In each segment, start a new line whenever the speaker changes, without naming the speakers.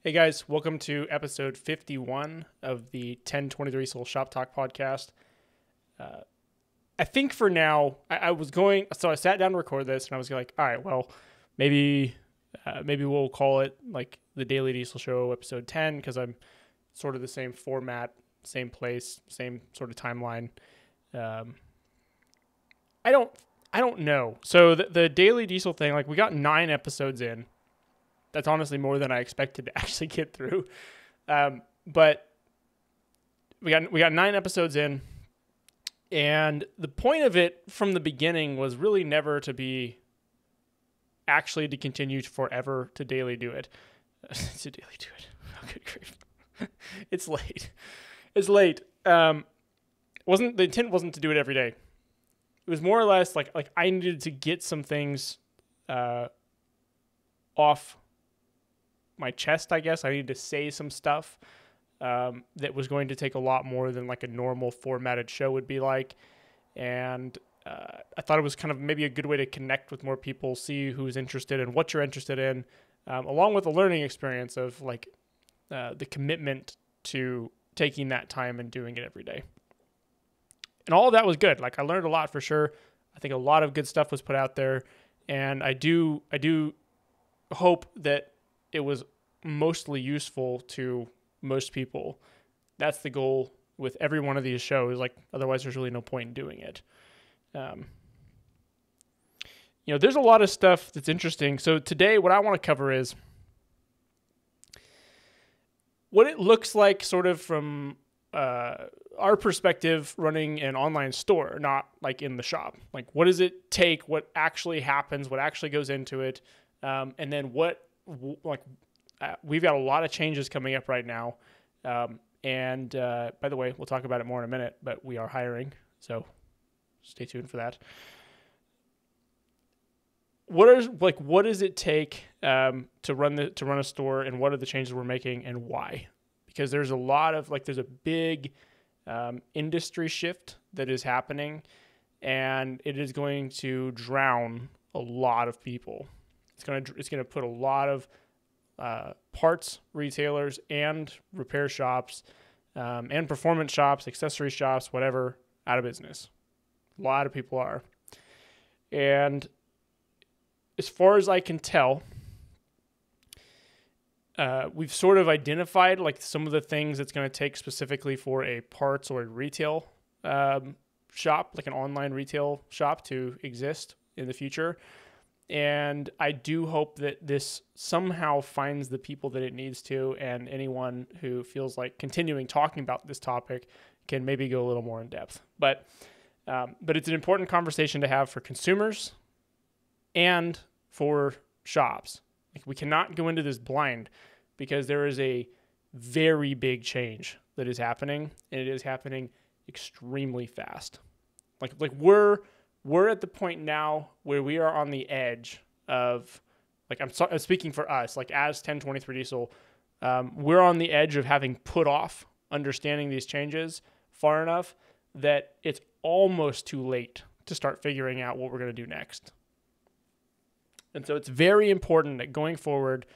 Hey guys, welcome to episode 51 of the 1023 Soul Shop Talk podcast. I think for now, I sat down to record this and I was like, all right, well, maybe we'll call it like the Daily Diesel Show episode 10 because I'm sort of the same format, same place, same sort of timeline. I don't know. So the Daily Diesel thing, like we got 9 episodes in. That's honestly more than I expected to actually get through. But we got 9 episodes in, and the point of it from the beginning was really never to be actually to continue forever to daily do it. To daily do it. Oh, good grief. It's late. It's late. The intent wasn't to do it every day. It was more or less like I needed to get some things off my chest, I guess. I needed to say some stuff that was going to take a lot more than like a normal formatted show would be like. And I thought it was kind of maybe a good way to connect with more people, see who's interested in what you're interested in, along with the learning experience of like the commitment to taking that time and doing it every day. And all of that was good. Like I learned a lot for sure. I think a lot of good stuff was put out there. And I do hope that it was mostly useful to most people. That's the goal with every one of these shows. Like, otherwise there's really no point in doing it. There's a lot of stuff that's interesting. So today what I want to cover is what it looks like sort of from our perspective running an online store, not like in the shop. Like, what does it take? What actually happens? What actually goes into it? And then we've got a lot of changes coming up right now. And by the way, we'll talk about it more in a minute, but we are hiring. So stay tuned for that. What does it take to run a store, and what are the changes we're making and why? Because there's a big industry shift that is happening, and it is going to drown a lot of people. It's going to put a lot of parts retailers and repair shops and performance shops, accessory shops, whatever, out of business. A lot of people are. And as far as I can tell, we've sort of identified like some of the things it's going to take specifically for a parts or a retail shop, like an online retail shop, to exist in the future. And I do hope that this somehow finds the people that it needs to, and anyone who feels like continuing talking about this topic can maybe go a little more in depth. But it's an important conversation to have for consumers and for shops. Like, we cannot go into this blind because there is a very big change that is happening, and it is happening extremely fast. Like we're at the point now where we are on the edge of, like, I'm speaking for us, like as 1023 Diesel, we're on the edge of having put off understanding these changes far enough that it's almost too late to start figuring out what we're going to do next. And so it's very important that going forward,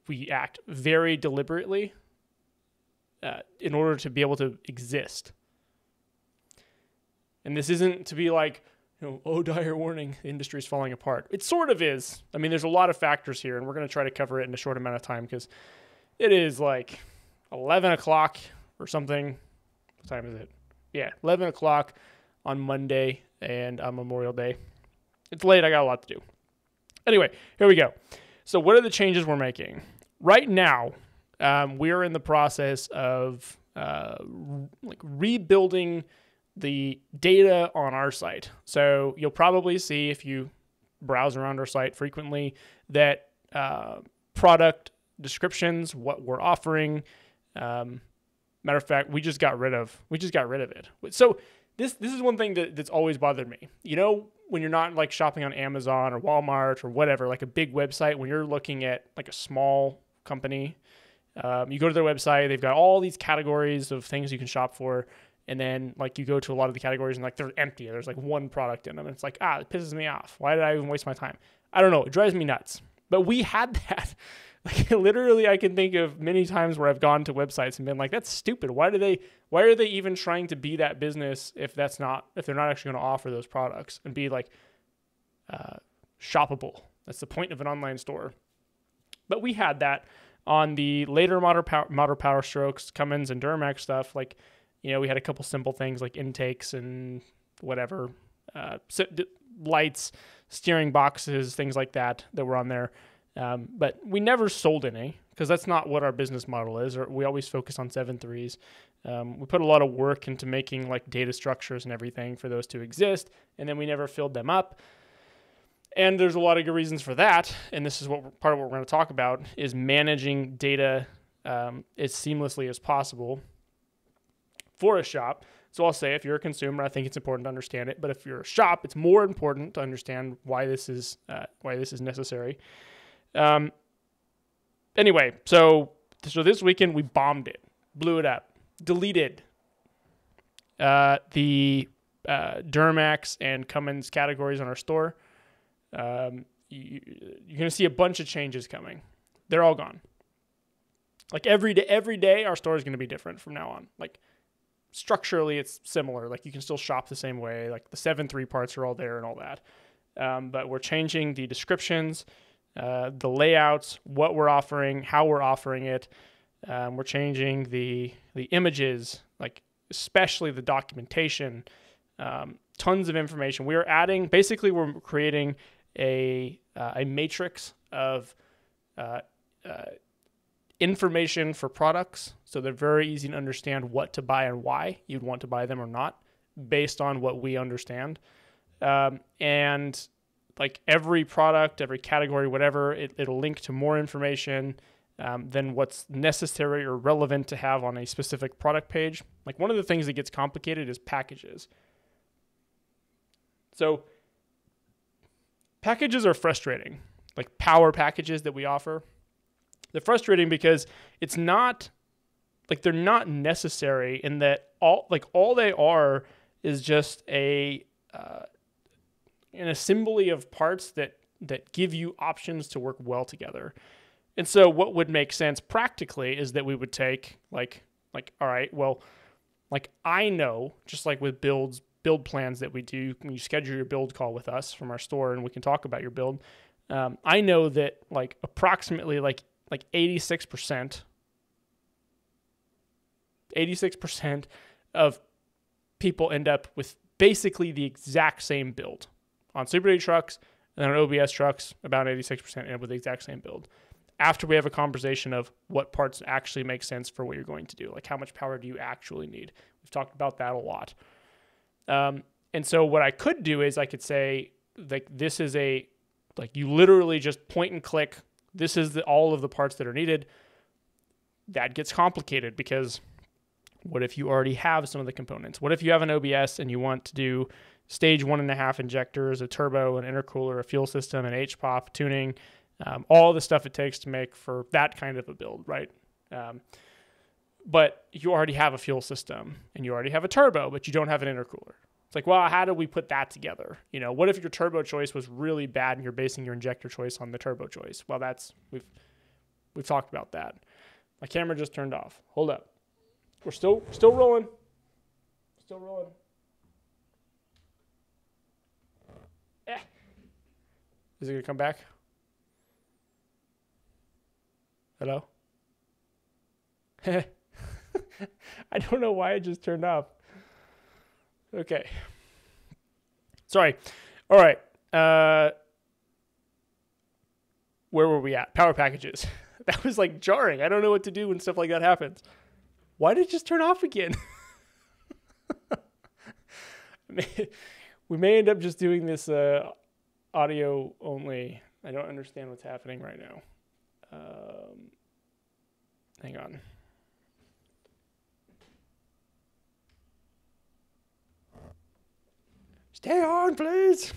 we act very deliberately in order to be able to exist. And this isn't to be like, oh, dire warning, the industry is falling apart. It sort of is. I mean, there's a lot of factors here, and we're going to try to cover it in a short amount of time because it is like 11 o'clock or something. What time is it? Yeah, 11 o'clock on Monday and on Memorial Day. It's late. I got a lot to do. Anyway, here we go. So what are the changes we're making? Right now, we are in the process of rebuilding the data on our site. So you'll probably see, if you browse around our site frequently, that product descriptions, what we're offering. Matter of fact, we just got rid of it. So this is one thing that's always bothered me. When you're not like shopping on Amazon or Walmart or whatever, like a big website, when you're looking at like a small company, you go to their website, they've got all these categories of things you can shop for. And then like you go to a lot of the categories and like they're empty. There's like one product in them. And it's like, it pisses me off. Why did I even waste my time? I don't know. It drives me nuts. But we had that Like literally, I can think of many times where I've gone to websites and been like, "That's stupid. Why are they even trying to be that business if they're not actually going to offer those products and be like shoppable? That's the point of an online store." But we had that on the later modern Power Strokes, Cummins, and Duramax stuff. Like, we had a couple simple things like intakes and whatever, lights, steering boxes, things like that were on there. But we never sold any because that's not what our business model is. Or we always focus on 7.3s. We put a lot of work into making like data structures and everything for those to exist, and then we never filled them up. And there's a lot of good reasons for that. And this is part of what we're going to talk about is managing data as seamlessly as possible for a shop. So I'll say if you're a consumer, I think it's important to understand it. But if you're a shop, it's more important to understand why this is necessary. Anyway, so this weekend we bombed it, blew it up, deleted the Duramax and Cummins categories on our store. You're going to see a bunch of changes coming. They're all gone. Like every day our store is going to be different from now on. Like structurally it's similar. Like you can still shop the same way. Like the 7.3 parts are all there and all that. But we're changing the descriptions, the layouts, what we're offering, how we're offering it. We're changing the images, like especially the documentation, tons of information. We're creating a matrix of information for products, so they're very easy to understand what to buy and why you'd want to buy them or not, based on what we understand. And like every product, every category, whatever, it'll link to more information than what's necessary or relevant to have on a specific product page. Like one of the things that gets complicated is packages. So packages are frustrating, like power packages that we offer. They're frustrating because it's not like they're not necessary in that all they are is just an assembly of parts that give you options to work well together. And so what would make sense practically is that we would take all right, well, like I know, just like with build plans that we do, when you schedule your build call with us from our store and we can talk about your build, I know that like approximately like 86% of people end up with basically the exact same build. On Super Duty trucks and on OBS trucks, about 86% end up with the exact same build. After we have a conversation of what parts actually make sense for what you're going to do, like how much power do you actually need? We've talked about that a lot. And so what I could do is I could say, like, this is you literally just point and click. This is all of the parts that are needed. That gets complicated because what if you already have some of the components? What if you have an OBS and you want to do stage 1.5 injectors, a turbo, an intercooler, a fuel system, an HPOP, tuning, all the stuff it takes to make for that kind of a build, right? But you already have a fuel system and you already have a turbo, but you don't have an intercooler. It's like, well, how do we put that together? What if your turbo choice was really bad and you're basing your injector choice on the turbo choice? Well, we've talked about that. My camera just turned off. Hold up. We're still rolling. Still rolling. Is it going to come back? Hello? I don't know why it just turned off. Okay. Sorry. All right. Where were we at? Power packages. That was like jarring. I don't know what to do when stuff like that happens. Why did it just turn off again? We may end up just doing this audio only. I don't understand what's happening right now. Hang on. Stay on, please.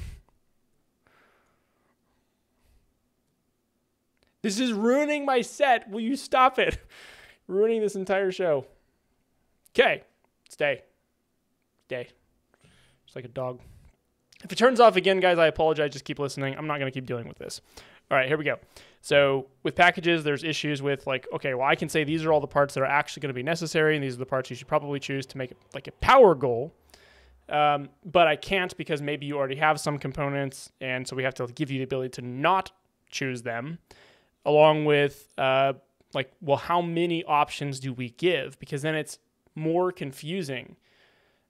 This is ruining my set. Will you stop it? Ruining this entire show. Okay. Stay. Just like a dog. If it turns off again, guys, I apologize. Just keep listening. I'm not going to keep dealing with this. All right, here we go. So with packages, there's issues with like, okay, well, I can say these are all the parts that are actually going to be necessary, and these are the parts you should probably choose to make it like a power goal. But I can't because maybe you already have some components, and so we have to give you the ability to not choose them, along with like, well, how many options do we give? Because then it's more confusing.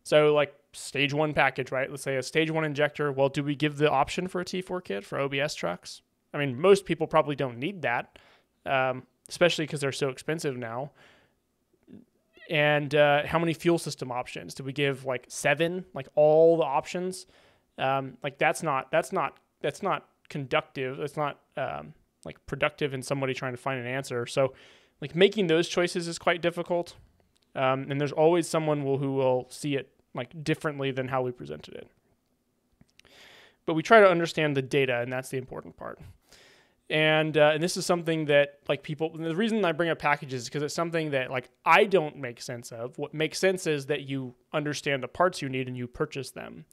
So like stage 1 package, right? Let's say a stage 1 injector. Well, do we give the option for a T4 kit for OBS trucks? I mean, most people probably don't need that, especially because they're so expensive now. And how many fuel system options? Do we give like 7, like all the options? Like that's not conductive. That's not like productive in somebody trying to find an answer. So like making those choices is quite difficult. And there's always someone who will see it like differently than how we presented it. But we try to understand the data, and that's the important part. And this is something that like people, the reason I bring up packages is because it's something that like I don't make sense of. What makes sense is that you understand the parts you need and you purchase them.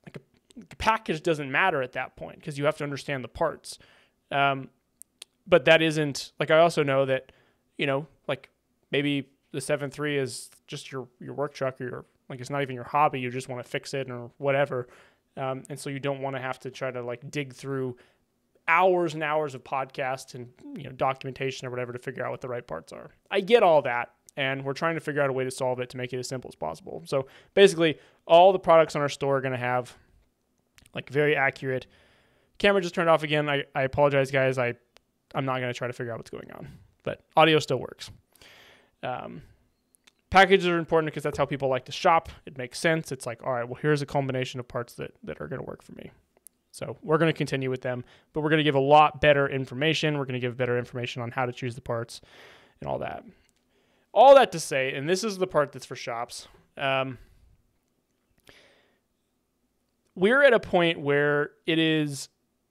Like a package doesn't matter at that point because you have to understand the parts. But that isn't, like I also know that, you know, like maybe the 7.3 is just your work truck, or your, like it's not even your hobby. You just want to fix it or whatever. And so you don't want to have to try to like dig through hours and hours of podcasts and, you know, documentation or whatever to figure out what the right parts are. I get all that, and we're trying to figure out a way to solve it to make it as simple as possible. So basically, all the products on our store are going to have like very accurate. Camera just turned off again. I apologize, guys. I'm not going to try to figure out what's going on, but audio still works. Packages are important because that's how people like to shop. It makes sense. It's like, all right, well, here's a combination of parts that are going to work for me. So we're going to continue with them, but we're going to give a lot better information. We're going to give better information on how to choose the parts and all that. All that to say, and this is the part that's for shops, we're at a point where it is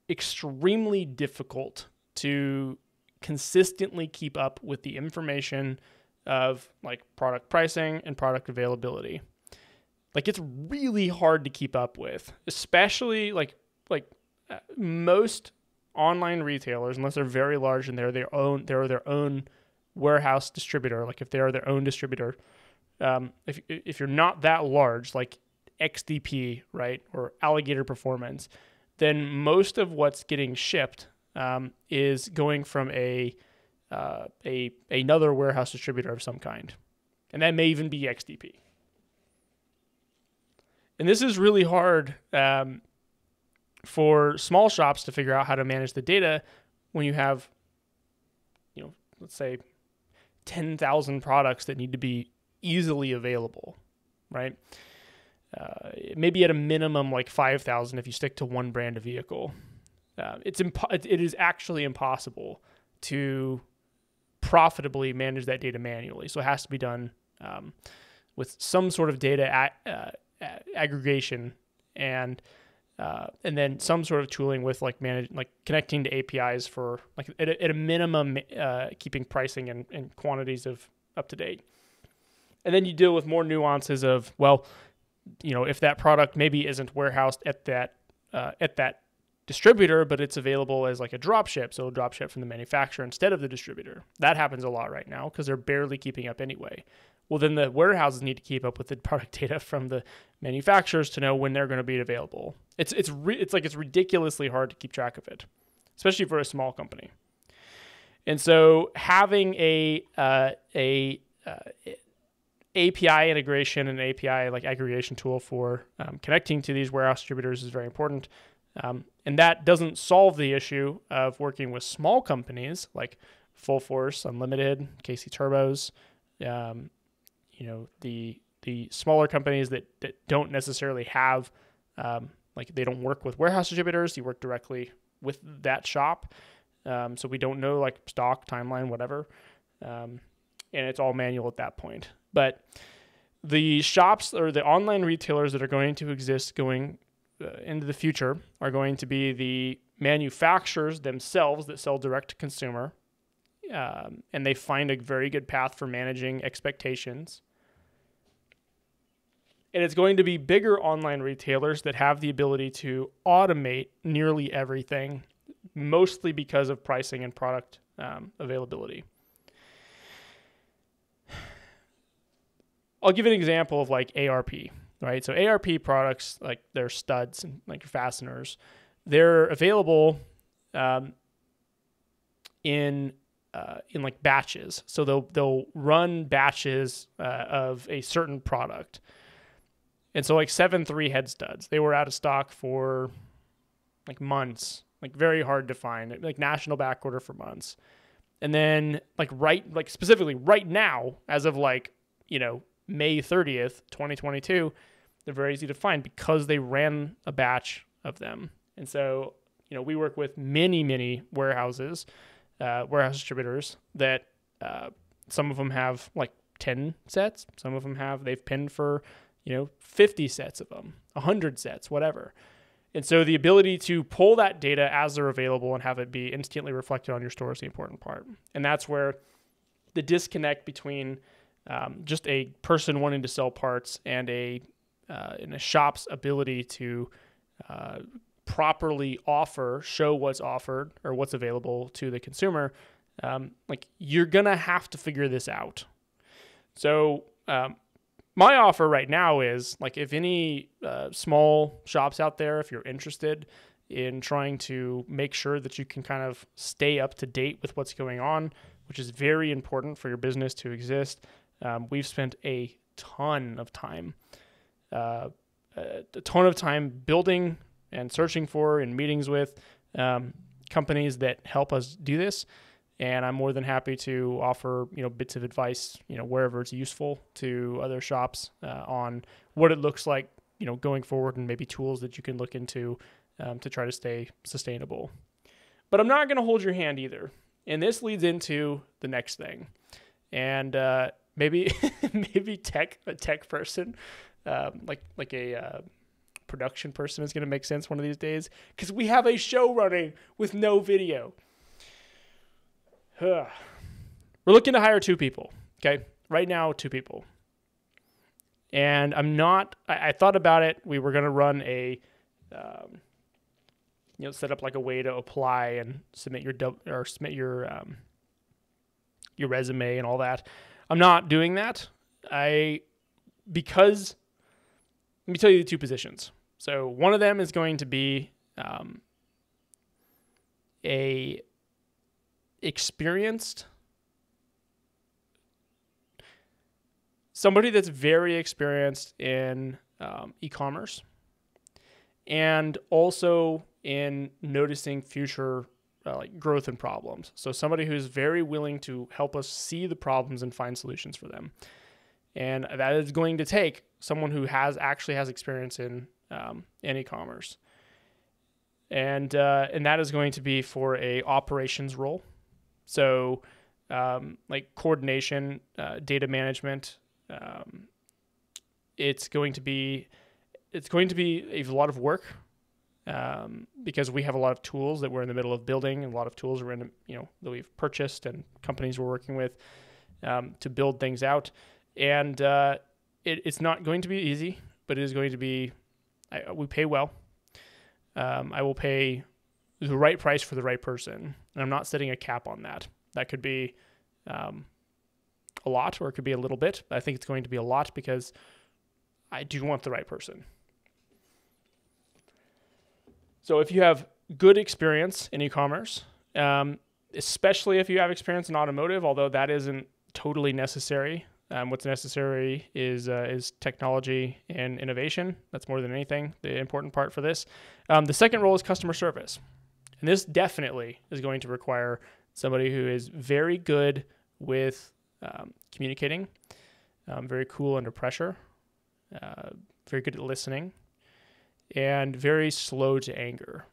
extremely difficult to consistently keep up with the information of like product pricing and product availability. Like it's really hard to keep up with, especially like most online retailers, unless they're very large and they're their own warehouse distributor. Like if they are their own distributor, if you're not that large, like XDP, right, or Alligator Performance, then most of what's getting shipped is going from another warehouse distributor of some kind, and that may even be XDP. And this is really hard for small shops to figure out how to manage the data when you have, you know, let's say 10,000 products that need to be easily available, right? Maybe at a minimum like 5,000 if you stick to one brand of vehicle. It is actually impossible to profitably manage that data manually. So it has to be done with some sort of data aggregation and then some sort of tooling with like connecting to APIs for like at a minimum keeping pricing and quantities of up to date. And then you deal with more nuances of, well, you know, if that product maybe isn't warehoused at that distributor, but it's available as like a drop ship, so a drop ship from the manufacturer instead of the distributor. That happens a lot right now because they're barely keeping up anyway. Well, then the warehouses need to keep up with the product data from the manufacturers to know when they're going to be available. It's ridiculously hard to keep track of it, especially for a small company. And so having a API integration and API like aggregation tool for connecting to these warehouse distributors is very important. And that doesn't solve the issue of working with small companies like Full Force, Unlimited, KC Turbos, you know, the smaller companies that don't necessarily have, like they don't work with warehouse distributors. You work directly with that shop. So we don't know like stock, timeline, whatever. And it's all manual at that point. But the shops or the online retailers that are going to exist going into the future are going to be the manufacturers themselves that sell direct to consumer. And they find a very good path for managing expectations. And it's going to be bigger online retailers that have the ability to automate nearly everything mostly because of pricing and product availability. I'll give an example of like ARP, right? So ARP products, like they're studs and like fasteners, they're available in like batches. So they'll run batches of a certain product. And so like 7.3 head studs, they were out of stock for like months, like very hard to find, like national back order for months. And then like specifically right now, as of like, May 30th, 2022, they're very easy to find because they ran a batch of them. And so, we work with many warehouse distributors that some of them have like 10 sets. Some of them they've pinned for, 50 sets of them, 100 sets, whatever. And so the ability to pull that data as they're available and have it be instantly reflected on your store is the important part. And that's where the disconnect between just a person wanting to sell parts and in a shop's ability to properly show what's offered or what's available to the consumer, you're going to have to figure this out. So my offer right now is, like, if any small shops out there, if you're interested in trying to make sure that you can kind of stay up to date with what's going on, which is very important for your business to exist, we've spent a ton of time building and searching for and meetings with companies that help us do this. And I'm more than happy to offer, bits of advice, wherever it's useful to other shops on what it looks like, going forward, and maybe tools that you can look into to try to stay sustainable. But I'm not going to hold your hand either. And this leads into the next thing. And maybe a tech person, like a production person is going to make sense one of these days, because we have a show running with no video. We're looking to hire 2 people. Okay. Right now, 2 people. And I thought about it. We were going to run set up like a way to apply and submit your resume and all that. I'm not doing that. Because let me tell you the 2 positions. So one of them is going to be somebody that's very experienced in e-commerce, and also in noticing future growth and problems. So somebody who's very willing to help us see the problems and find solutions for them. And that is going to take someone who actually has experience in e-commerce. And that is going to be for a operations role. So coordination, data management. It's going to be a lot of work because we have a lot of tools that we're in the middle of building, and a lot of tools that we've purchased and companies we're working with to build things out. And it's not going to be easy, but it is going to be. We pay well. I will pay the right price for the right person, and I'm not setting a cap on that. That could be a lot, or it could be a little bit. But I think it's going to be a lot because I do want the right person. So if you have good experience in e-commerce, especially if you have experience in automotive, although that isn't totally necessary. What's necessary is technology and innovation. That's more than anything the important part for this. The second role is customer service. And this definitely is going to require somebody who is very good with communicating, very cool under pressure, very good at listening, and very slow to anger.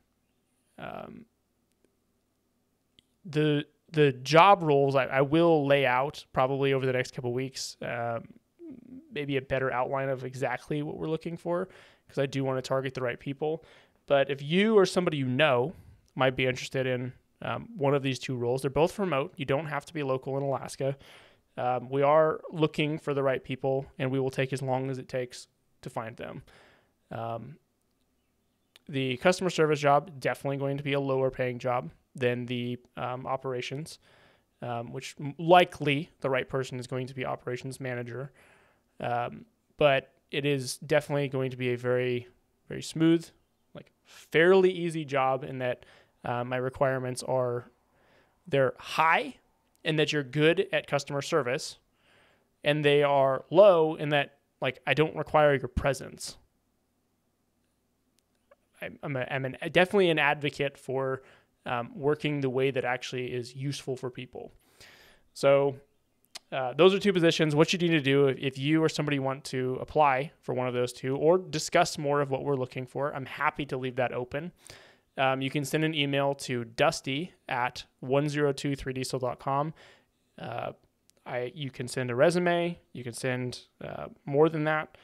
The job roles I will lay out probably over the next couple of weeks, maybe a better outline of exactly what we're looking for, because I do want to target the right people. But if you or somebody you know might be interested in one of these 2 roles, they're both remote. You don't have to be local in Alaska. We are looking for the right people, and we will take as long as it takes to find them. the customer service job, definitely going to be a lower paying job than the operations, which likely the right person is going to be operations manager. But it is definitely going to be a very, very smooth, like fairly easy job in that my requirements they're high in that you're good at customer service, and they are low in that like I don't require your presence. I'm definitely an advocate for working the way that actually is useful for people. So those are two positions. What you need to do if you or somebody want to apply for one of those two or discuss more of what we're looking for, I'm happy to leave that open. You can send an email to dusty@1023diesel.com. You can send a resume. You can send more than that.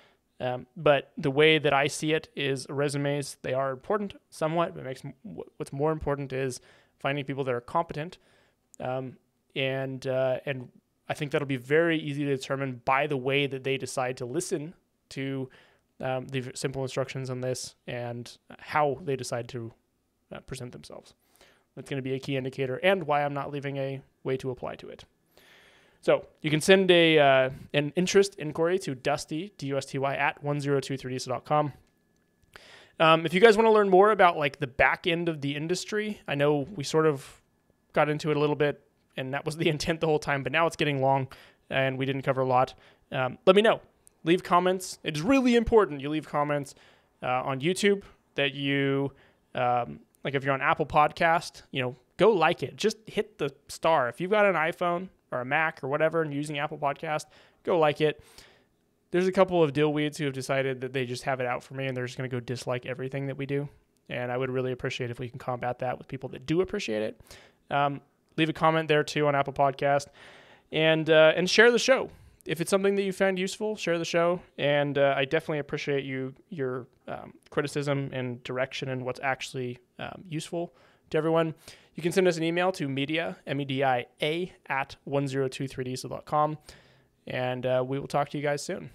But the way that I see it is resumes, they are important somewhat, but what's more important is finding people that are competent. And I think that'll be very easy to determine by the way that they decide to listen to the simple instructions on this and how they decide to present themselves. That's going to be a key indicator and why I'm not leaving a way to apply to it. So you can send an interest inquiry to Dusty, D-U-S-T-Y, @1023diesel.com. If you guys want to learn more about like the back end of the industry, I know we sort of got into it a little bit, and that was the intent the whole time, but now it's getting long, and we didn't cover a lot. Let me know. Leave comments. It is really important you leave comments on YouTube that you, like if you're on Apple Podcast, go like it. Just hit the star. If you've got an iPhone or a Mac or whatever and using Apple Podcast, go like it. There's a couple of dillweeds who have decided that they just have it out for me and they're just going to go dislike everything that we do. And I would really appreciate if we can combat that with people that do appreciate it. Leave a comment there too on Apple Podcast and share the show. If it's something that you find useful, share the show. And I definitely appreciate your criticism and direction and what's actually useful to everyone. You can send us an email to media, MEDIA, @1023diesel.com. And we will talk to you guys soon.